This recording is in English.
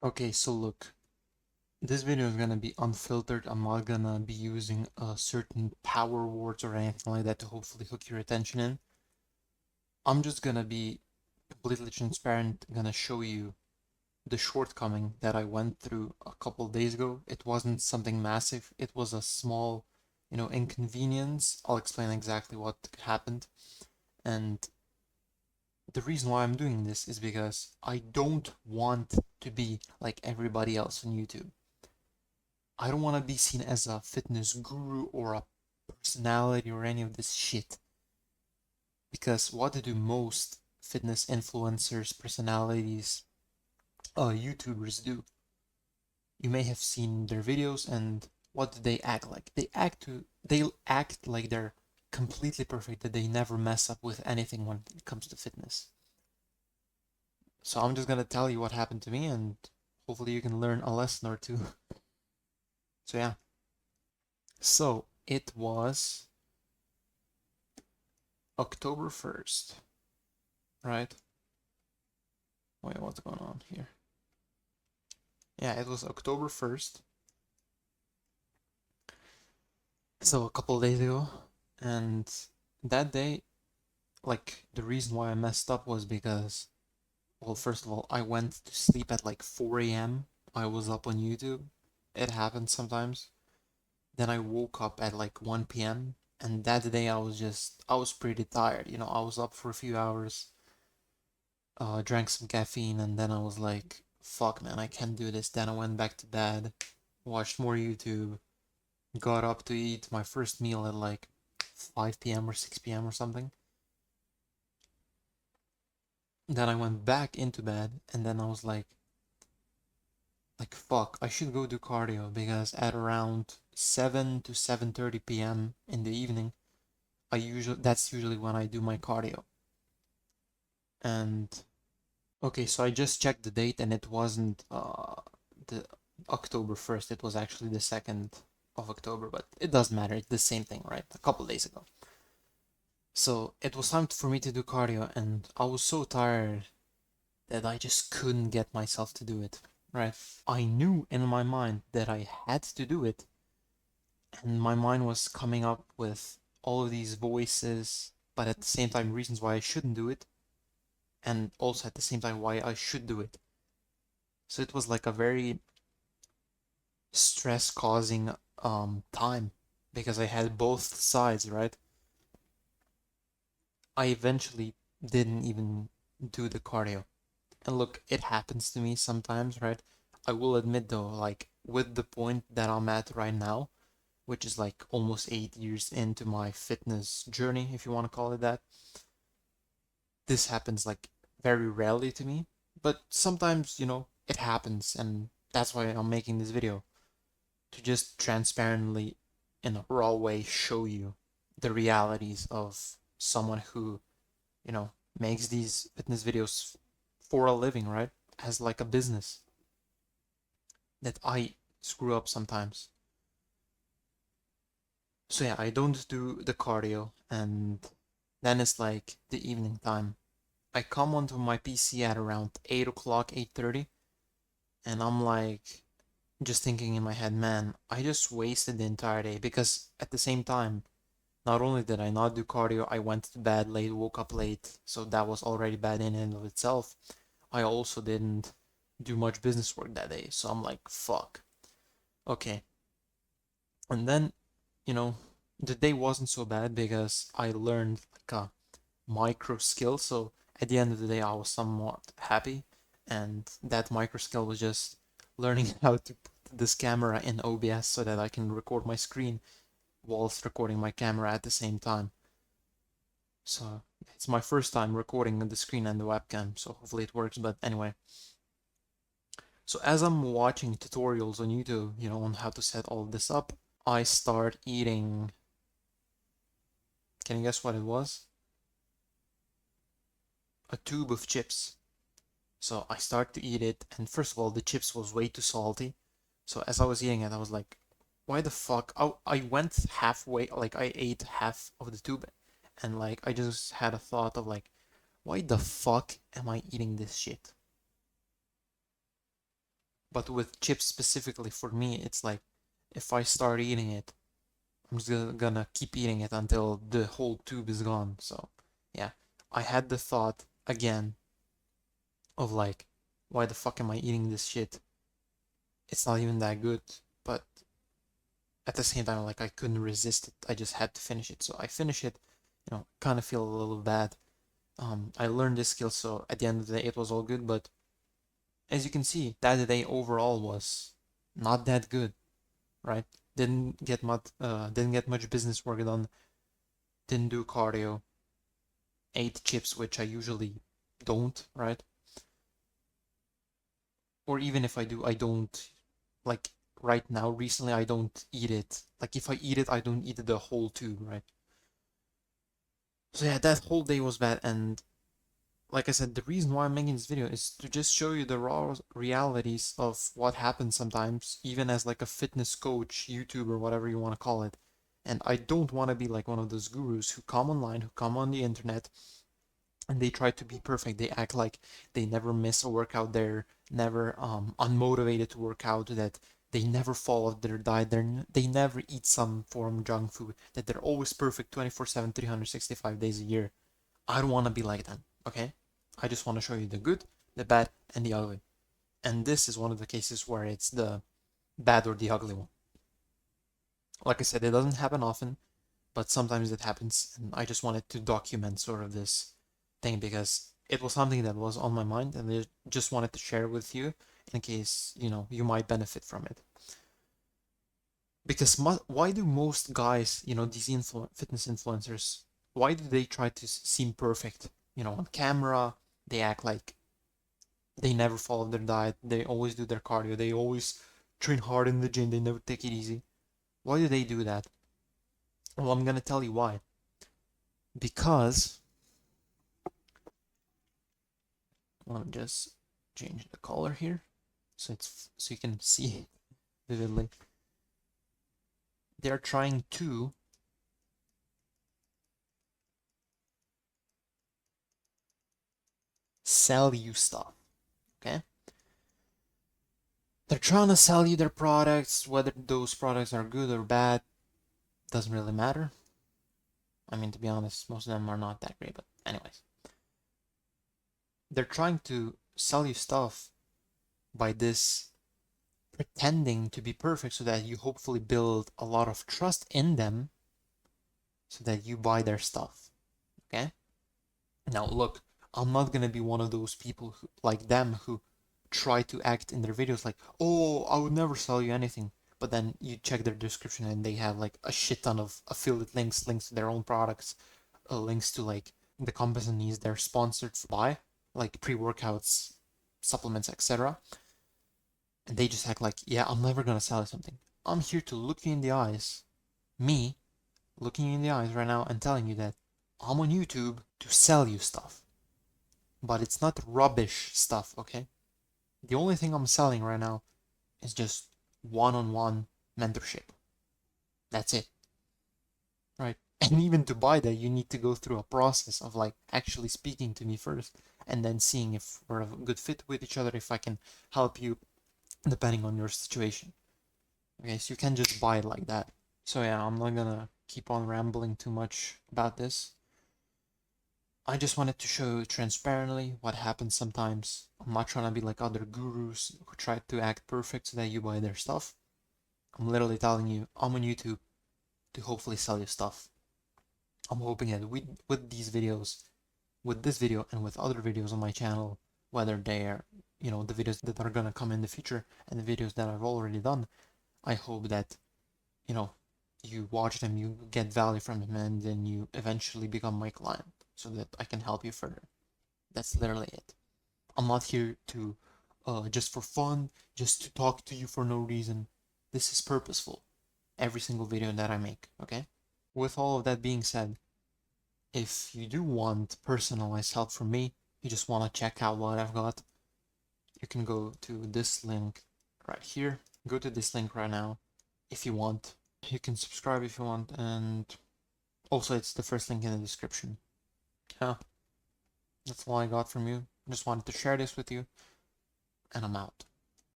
Okay, so look, this video is gonna be unfiltered. I'm not gonna be using certain power words or anything like that to hopefully hook your attention in. I'm just gonna be completely transparent, gonna show you the shortcoming that I went through a couple days ago. It wasn't something massive, it was a small, inconvenience. I'll explain exactly what happened. And the reason why I'm doing this is because I don't want to be like everybody else on YouTube. I don't want to be seen as a fitness guru or a personality or any of this shit. Because what do most fitness influencers, personalities, YouTubers do? You may have seen their videos, and what do they act like? They act like they're completely perfect, that they never mess up with anything when it comes to fitness. So I'm just gonna tell you what happened to me, and hopefully you can learn a lesson or two. So yeah. So it was October 1st, right? Wait, what's going on here? Yeah, it was October 1st, so a couple of days ago. And that day, like, the reason why I messed up was because, well, first of all, I went to sleep at like 4 a.m. I was up on YouTube. It happens sometimes. Then I woke up at like 1 p.m. And that day I was pretty tired. I was up for a few hours, drank some caffeine, and then I was like, fuck, man, I can't do this. Then I went back to bed, watched more YouTube, got up to eat my first meal at like 5 p.m. or 6 p.m. or something. Then I went back into bed, and then I was like fuck, I should go do cardio because at around 7 to 7:30 p.m. in the evening, that's usually when I do my cardio. And okay, so I just checked the date, and it wasn't the October 1st, it was actually the 2nd of October, but it doesn't matter, it's the same thing, right? A couple days ago. So it was time for me to do cardio, and I was so tired that I just couldn't get myself to do it, right? I knew in my mind that I had to do it, and my mind was coming up with all of these voices, but at the same time, reasons why I shouldn't do it, and also at the same time, why I should do it. So it was like a very stress causing time because I had both sides, right? I eventually didn't even do the cardio. And look, it happens to me sometimes, right? I will admit though, like with the point that I'm at right now, which is like almost 8 years into my fitness journey, if you want to call it that, this happens like very rarely to me. But sometimes, it happens, and that's why I'm making this video, to just transparently, in a raw way, show you the realities of someone who, you know, makes these fitness videos for a living, right? As like a business, that I screw up sometimes. So yeah, I don't do the cardio, and then it's like the evening time. I come onto my PC at around 8 o'clock, 8:30, and I'm like, just thinking in my head, man, I just wasted the entire day because at the same time, not only did I not do cardio, I went to bed late, woke up late, so that was already bad in and of itself. I also didn't do much business work that day, so I'm like, fuck. Okay. And then, you know, the day wasn't so bad because I learned like a micro skill, so at the end of the day, I was somewhat happy, and that micro skill was just learning how to put this camera in OBS so that I can record my screen whilst recording my camera at the same time. So it's my first time recording the screen and the webcam, so hopefully it works. But anyway, so as I'm watching tutorials on YouTube, on how to set all this up, I start eating. Can you guess what it was? A tube of chips. So I start to eat it, and first of all, the chips was way too salty. So as I was eating it, I was like, why the fuck? I went halfway, like I ate half of the tube, and like I just had a thought of like, why the fuck am I eating this shit? But with chips specifically, for me, it's like if I start eating it, I'm just gonna keep eating it until the whole tube is gone. So, yeah, I had the thought again of like, why the fuck am I eating this shit? It's not even that good, but at the same time, like I couldn't resist it. I just had to finish it. So I finished it, kind of feel a little bad. I learned this skill, so at the end of the day, it was all good. But as you can see, that day overall was not that good, right? Didn't get much business work done. Didn't do cardio. Ate chips, which I usually don't, right? Or even if I do, I don't like right now. Recently, I don't eat it. Like if I eat it, I don't eat the whole tube, right? So yeah, that whole day was bad, and like I said, the reason why I'm making this video is to just show you the raw realities of what happens sometimes, even as like a fitness coach, YouTuber, whatever you want to call it. And I don't want to be like one of those gurus who come online, who come on the internet, and they try to be perfect. They act like they never miss a workout. They're never unmotivated to work out. That they never follow their diet. They never eat some form of junk food. That they're always perfect 24/7, 365 days a year. I don't want to be like them. Okay, I just want to show you the good, the bad, and the ugly. And this is one of the cases where it's the bad or the ugly one. Like I said, it doesn't happen often, but sometimes it happens, and I just wanted to document sort of this thing because it was something that was on my mind, and I just wanted to share with you in case you might benefit from it. Because why do most guys, these fitness influencers, why do they try to seem perfect? On camera, they act like they never follow their diet, they always do their cardio, they always train hard in the gym, they never take it easy. Why do they do that? Well, I'm gonna tell you why. Because let me just change the color here so you can see vividly. They're trying to sell you stuff, okay? They're trying to sell you their products, whether those products are good or bad, doesn't really matter. I mean, to be honest, most of them are not that great, but anyways. They're trying to sell you stuff by this pretending to be perfect so that you hopefully build a lot of trust in them so that you buy their stuff, okay? Now, look, I'm not gonna be one of those people like them who try to act in their videos like, oh, I would never sell you anything. But then you check their description and they have like a shit ton of affiliate links to their own products, links to like the companies they're sponsored by, like pre-workouts, supplements, etc. And they just act like, yeah, I'm never gonna sell you something. I'm here to look you in the eyes, me looking you in the eyes right now and telling you that I'm on YouTube to sell you stuff. But it's not rubbish stuff, okay? The only thing I'm selling right now is just one-on-one mentorship. That's it, right? And even to buy that, you need to go through a process of like actually speaking to me first and then seeing if we're a good fit with each other, if I can help you depending on your situation. Okay, so you can't just buy it like that. So yeah, I'm not gonna keep on rambling too much about this. I just wanted to show you transparently what happens sometimes. I'm not trying to be like other gurus who try to act perfect so that you buy their stuff. I'm literally telling you, I'm on YouTube to hopefully sell you stuff. I'm hoping that with these videos, with this video and with other videos on my channel, whether they're, the videos that are gonna come in the future and the videos that I've already done, I hope that, you know, you watch them, you get value from them, and then you eventually become my client so that I can help you further. That's literally it. I'm not here to just for fun, just to talk to you for no reason. This is purposeful. Every single video that I make, okay? With all of that being said, if you do want personalized help from me, you just want to check out what I've got, you can go to this link right here. Go to this link right now if you want. You can subscribe if you want, and also it's the first link in the description. Yeah, that's all I got from you. Just wanted to share this with you, and I'm out.